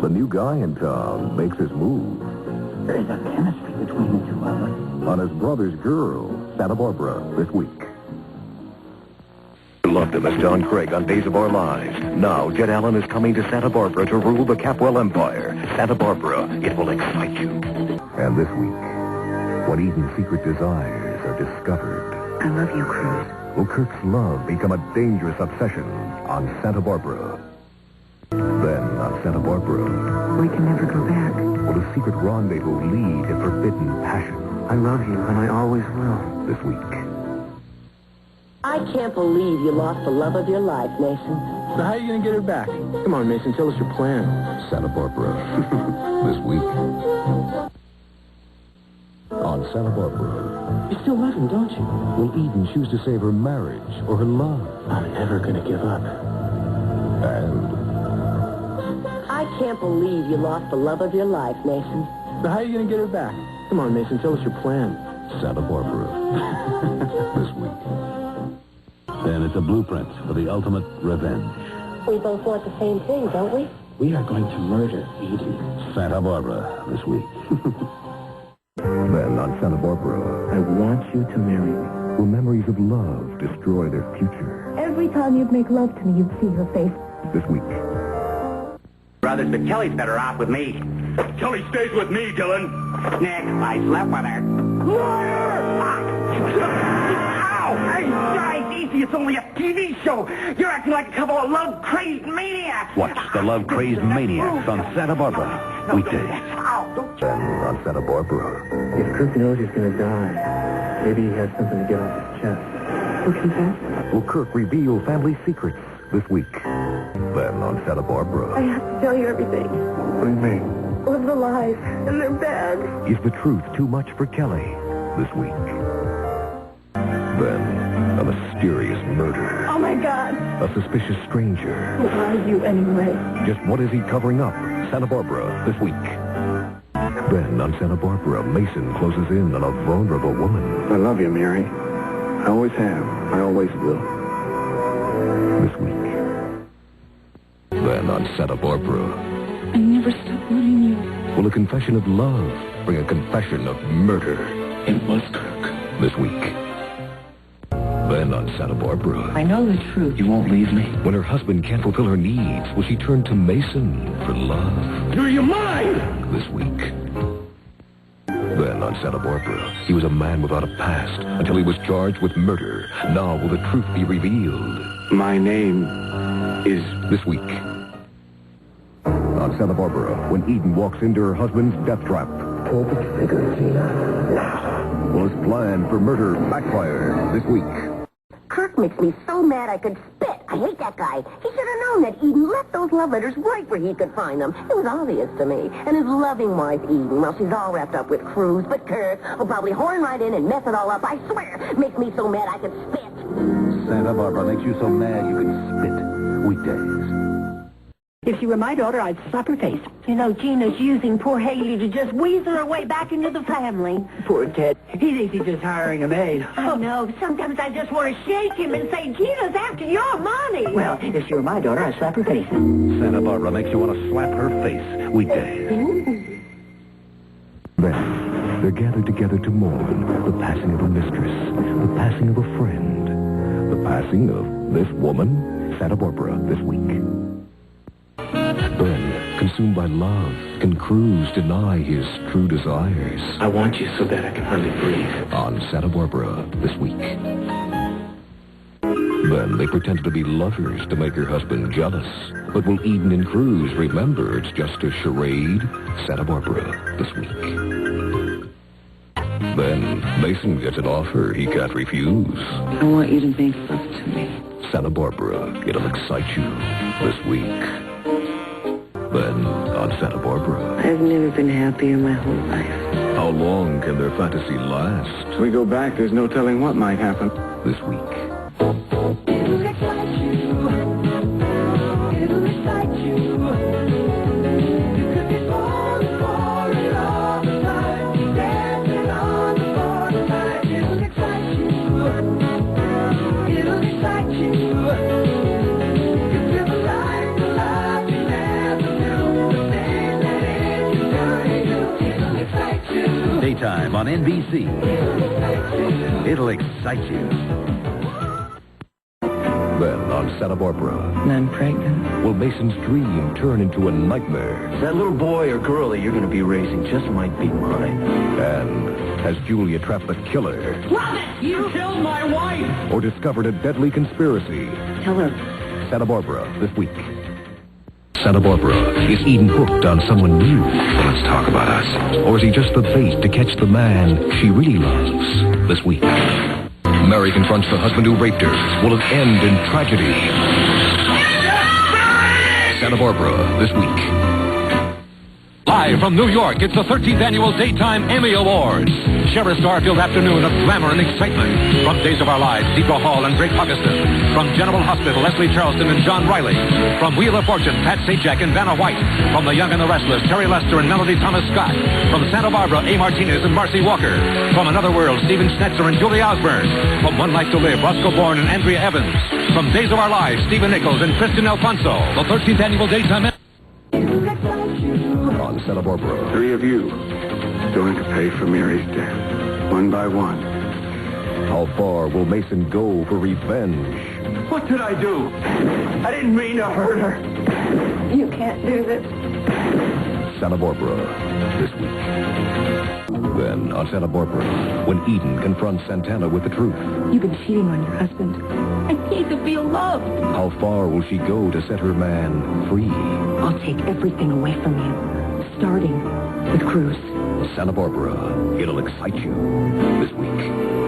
The new guy in town makes his move. There's a chemistry between the two of us. On his brother's girl, Santa Barbara, this week. Loved him as John Craig on Days of Our Lives. Now, Jed Allen is coming to Santa Barbara to rule the Capwell Empire. Santa Barbara, it will excite you. And this week, when Eden's secret desires are discovered. I love you, Cruz. Will Kirk's love become a dangerous obsession on Santa Barbara? Then, on Santa Barbara, We can never go back. will a secret rendezvous lead to forbidden passion? I love you, and I always will. This week. I can't believe you lost the love of your life, Mason. So how are you going to get her back? Come on, Mason, tell us your plan. Santa Barbara, this week. On Santa Barbara, You still love him, don't you? will Eden choose to save her marriage or her love? I'm never going to give up. And I can't believe you lost the love of your life, Mason. So how are you going to get her back? Come on, Mason, tell us your plan. Santa Barbara, this week. Then it's a blueprint for the ultimate revenge. We both want the same thing, don't we? We are going to murder Eden. Santa Barbara this week. Then on Santa Barbara, I want you to marry me. will memories of love destroy their future? Every time you'd make love to me, you'd see her face. This week. Brothers, but Kelly's better off with me. Kelly stays with me, Dylan. Nick, I slept with her. Liar! Ow! Hey, guys, easy. It's only a TV show. You're acting like a couple of love-crazed maniacs. Watch the Love-Crazed Maniacs on Santa Barbara. Weekdays. Ow, don't Then on Santa Barbara, If Kirk knows he's going to die, maybe he has something to get off his chest. Who confess? will Kirk reveal family secrets this week? Then on Santa I Barbara, have to tell you everything. What do you mean? All of the lies, and they're bad. is the truth too much for Kelly this week? Then, a mysterious murder. Oh, my God. A suspicious stranger. Who are you, anyway? Just what is he covering up? Santa Barbara this week. Then on Santa Barbara, Mason closes in on a vulnerable woman. I love you, Mary. I always have. I always will. This week. Then on Santa Barbara, I never stopped loving you. will a confession of love bring a confession of murder? It was Kirk. This week. Then on Santa Barbara, I know the truth. You won't leave me? when her husband can't fulfill her needs, will she turn to Mason for love? Do you mind? This week. Then on Santa Barbara, he was a man without a past until he was charged with murder. Now will the truth be revealed? My name is... This week. On Santa Barbara, when Eden walks into her husband's death trap. Pull the trigger, Tina. Will his plan for murder backfire this week? Kirk makes me so mad I could spit. I hate that guy. He should have known that Eden left those love letters right where he could find them. It was obvious to me. And his loving wife, Eden, well, she's all wrapped up with Cruz. But Kirk will probably horn right in and mess it all up. I swear. Makes me so mad I could spit. Santa Barbara makes you so mad you can spit. Weekdays. If she were my daughter, I'd slap her face. You know, Gina's using poor Haley to just weasel her way back into the family. Poor Ted. He thinks he's just hiring a maid. I know. Sometimes I just want to shake him and say, Gina's after your money. Well, if she were my daughter, I'd slap her face. Santa Barbara makes you want to slap her face. Weekdays. Then, they're gathered together to mourn the passing of a mistress, the passing of a friend, the passing of this woman, Santa Barbara, this week. Then, consumed by love, can Cruz deny his true desires? I want you so bad I can hardly breathe. On Santa Barbara this week. Then they pretend to be lovers to make her husband jealous. But will Eden and Cruz remember it's just a charade? Santa Barbara this week. Then Mason gets an offer he can't refuse. I want you to make love to me. Santa Barbara, it'll excite you this week. Then on Santa Barbara, I've never been happier in my whole life. how long can their fantasy last? If we go back, there's no telling what might happen. This week. It'll excite you. It'll excite you. You could be falling for it all the time. Dancing on the borderline. It'll excite you. It'll excite you. You feel like the love you never knew. daytime on NBC. It'll excite you. Then on Santa Barbara, I'm pregnant. will Mason's dream turn into a nightmare? That little boy or girl that you're going to be raising just might be mine. And has Julia trapped the killer? You killed my wife! Or discovered a deadly conspiracy? Tell her. Santa Barbara this week. Santa Barbara, is Eden hooked on someone new? Let's talk about us. Or is he just the bait to catch the man she really loves? This week. Mary confronts the husband who raped her. Will it end in tragedy? Santa Barbara this week. Live from New York, it's the 13th Annual Daytime Emmy Awards. Share a star-filled afternoon of glamour and excitement. From Days of Our Lives, Deborah Hall and Drake Hoggeston. From General Hospital, Leslie Charleston and John Riley. From Wheel of Fortune, Pat Sajak and Vanna White. From The Young and the Restless, Terry Lester and Melody Thomas Scott. From Santa Barbara, A. Martinez and Marcy Walker. From Another World, Stephen Schnetzer and Julie Osborne. From One Life to Live, Roscoe Bourne and Andrea Evans. From Days of Our Lives, Stephen Nichols and Kristen Alfonso. The 13th Annual Daytime on Santa Barbara. 3 of you going to pay for Mary's death, one by one. How far will Mason go for revenge? What did I do? I didn't mean to hurt her. You can't do this. Santa Barbara this week. Then on Santa Barbara, when Eden confronts Santana with the truth. You've been cheating on your husband. I need to feel loved. How far will she go to set her man free? I'll take everything away from you, starting with Cruz. Santa Barbara, it'll excite you this week.